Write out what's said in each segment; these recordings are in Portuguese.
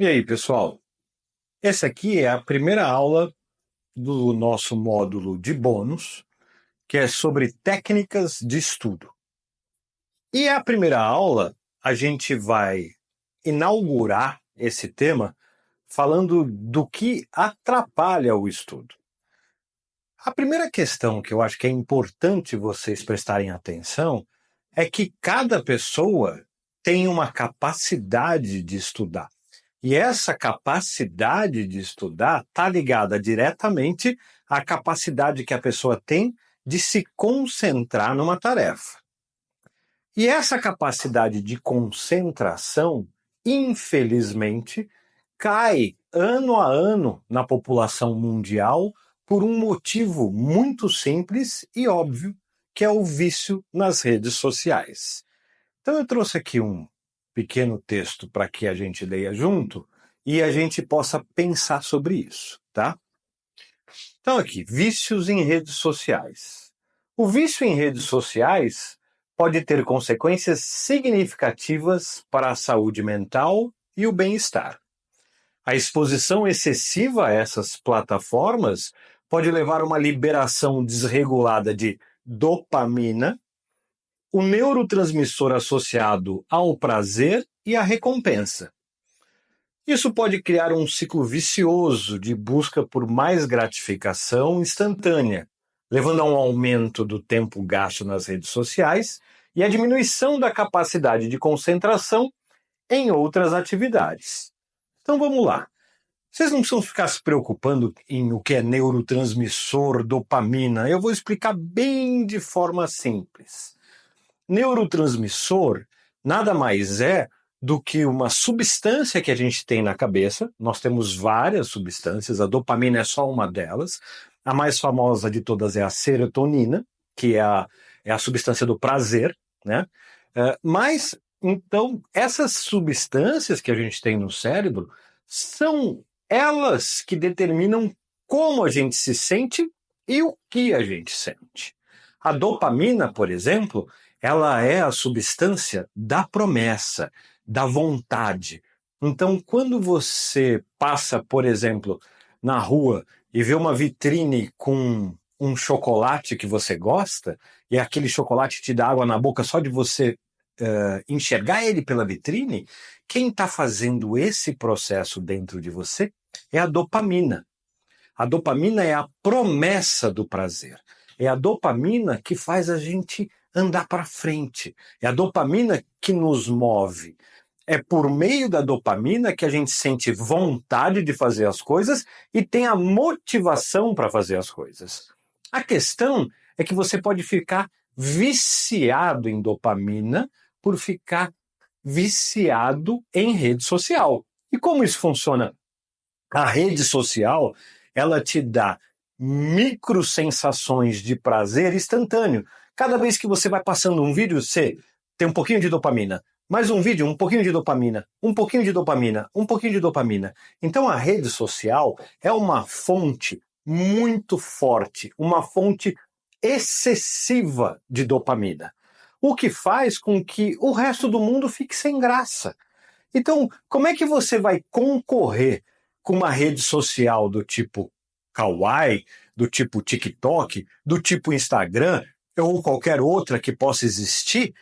E aí, pessoal? Essa aqui é a primeira aula do nosso módulo de bônus, que é sobre técnicas de estudo. E a primeira aula, a gente vai inaugurar esse tema falando do que atrapalha o estudo. A primeira questão que eu acho que é importante vocês prestarem atenção é que cada pessoa tem uma capacidade de estudar. E essa capacidade de estudar está ligada diretamente à capacidade que a pessoa tem de se concentrar numa tarefa. E essa capacidade de concentração, infelizmente, cai ano a ano na população mundial por um motivo muito simples e óbvio, que é o vício nas redes sociais. Então eu trouxe aqui um pequeno texto para que a gente leia junto e a gente possa pensar sobre isso, tá? Então aqui, vícios em redes sociais. O vício em redes sociais pode ter consequências significativas para a saúde mental e o bem-estar. A exposição excessiva a essas plataformas pode levar a uma liberação desregulada de dopamina, o neurotransmissor associado ao prazer e à recompensa. Isso pode criar um ciclo vicioso de busca por mais gratificação instantânea, levando a um aumento do tempo gasto nas redes sociais e a diminuição da capacidade de concentração em outras atividades. Então vamos lá. Vocês não precisam ficar se preocupando em o que é neurotransmissor, dopamina. Eu vou explicar bem de forma simples. Neurotransmissor nada mais é do que uma substância que a gente tem na cabeça. Nós temos várias substâncias, a dopamina é só uma delas. A mais famosa de todas é a serotonina, que é a substância do prazer, né? Mas, então, essas substâncias que a gente tem no cérebro são elas que determinam como a gente se sente e o que a gente sente. A dopamina, por exemplo, ela é a substância da promessa, da vontade. Então, quando você passa, por exemplo, na rua e vê uma vitrine com um chocolate que você gosta, e aquele chocolate te dá água na boca só de você enxergar ele pela vitrine, quem está fazendo esse processo dentro de você é a dopamina. A dopamina é a promessa do prazer. É a dopamina que faz a gente andar para frente. É a dopamina que nos move. É por meio da dopamina que a gente sente vontade de fazer as coisas e tem a motivação para fazer as coisas. A questão é que você pode ficar viciado em dopamina por ficar viciado em rede social. E como isso funciona? A rede social, ela te dá microsensações de prazer instantâneo. Cada vez que você vai passando um vídeo, você tem um pouquinho de dopamina. Mais um vídeo, um pouquinho de dopamina. Um pouquinho de dopamina. Um pouquinho de dopamina. Então a rede social é uma fonte muito forte, uma fonte excessiva de dopamina. O que faz com que o resto do mundo fique sem graça. Então, como é que você vai concorrer com uma rede social do tipo Kawaii, do tipo TikTok, do tipo Instagram, ou qualquer outra que possa existir,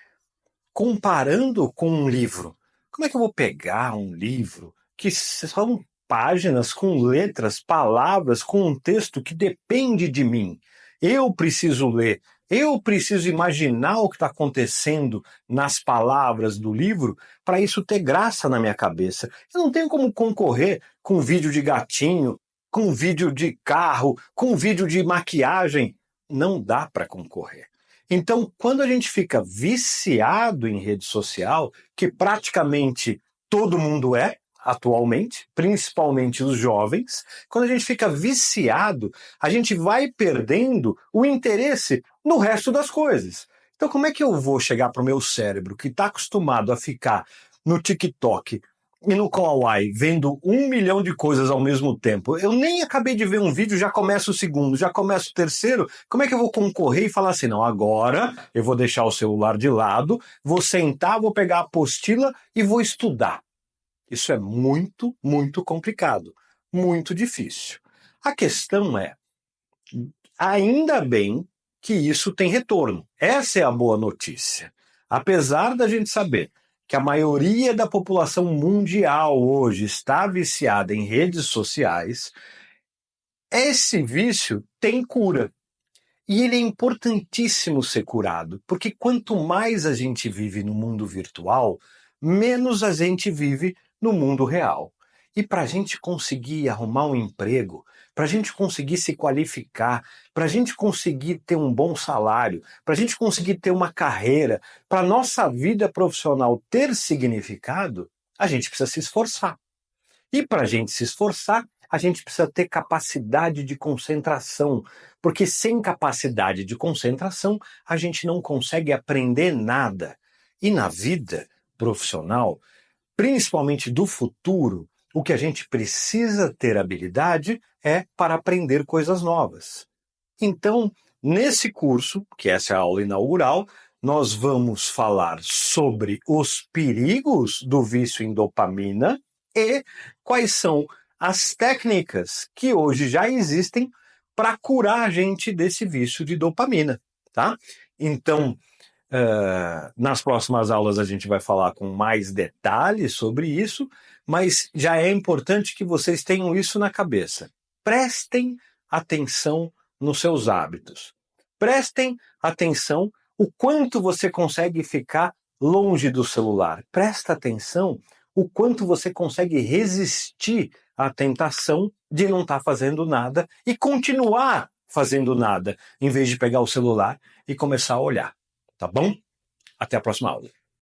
comparando com um livro? Como é que eu vou pegar um livro que são páginas com letras, palavras, com um texto que depende de mim? Eu preciso ler, eu preciso imaginar o que está acontecendo nas palavras do livro para isso ter graça na minha cabeça. Eu não tenho como concorrer com vídeo de gatinho, com vídeo de carro, com vídeo de maquiagem. Não dá para concorrer. Então, quando a gente fica viciado em rede social, que praticamente todo mundo é, atualmente, principalmente os jovens, quando a gente fica viciado, a gente vai perdendo o interesse no resto das coisas. Então, como é que eu vou chegar para o meu cérebro, que está acostumado a ficar no TikTok e no Kawaii, vendo 1 milhão de coisas ao mesmo tempo? Eu nem acabei de ver um vídeo, já começa o segundo, já começa o terceiro. Como é que eu vou concorrer e falar assim, não, agora eu vou deixar o celular de lado, vou sentar, vou pegar a apostila e vou estudar? Isso é muito, muito complicado, muito difícil. A questão é, ainda bem que isso tem retorno. Essa é a boa notícia. Apesar da gente saber que a maioria da população mundial hoje está viciada em redes sociais, esse vício tem cura. E ele é importantíssimo ser curado, porque quanto mais a gente vive no mundo virtual, menos a gente vive no mundo real. E para a gente conseguir arrumar um emprego, para a gente conseguir se qualificar, para a gente conseguir ter um bom salário, para a gente conseguir ter uma carreira, para a nossa vida profissional ter significado, a gente precisa se esforçar. E para a gente se esforçar, a gente precisa ter capacidade de concentração, porque sem capacidade de concentração, a gente não consegue aprender nada. E na vida profissional, principalmente do futuro, o que a gente precisa ter habilidade é para aprender coisas novas. Então, nesse curso, que essa é a aula inaugural, nós vamos falar sobre os perigos do vício em dopamina e quais são as técnicas que hoje já existem para curar a gente desse vício de dopamina, tá? Então, nas próximas aulas a gente vai falar com mais detalhes sobre isso, mas já é importante que vocês tenham isso na cabeça. Prestem atenção nos seus hábitos. Prestem atenção o quanto você consegue ficar longe do celular. Presta atenção o quanto você consegue resistir à tentação de não estar fazendo nada e continuar fazendo nada, em vez de pegar o celular e começar a olhar. Tá bom? Até a próxima aula.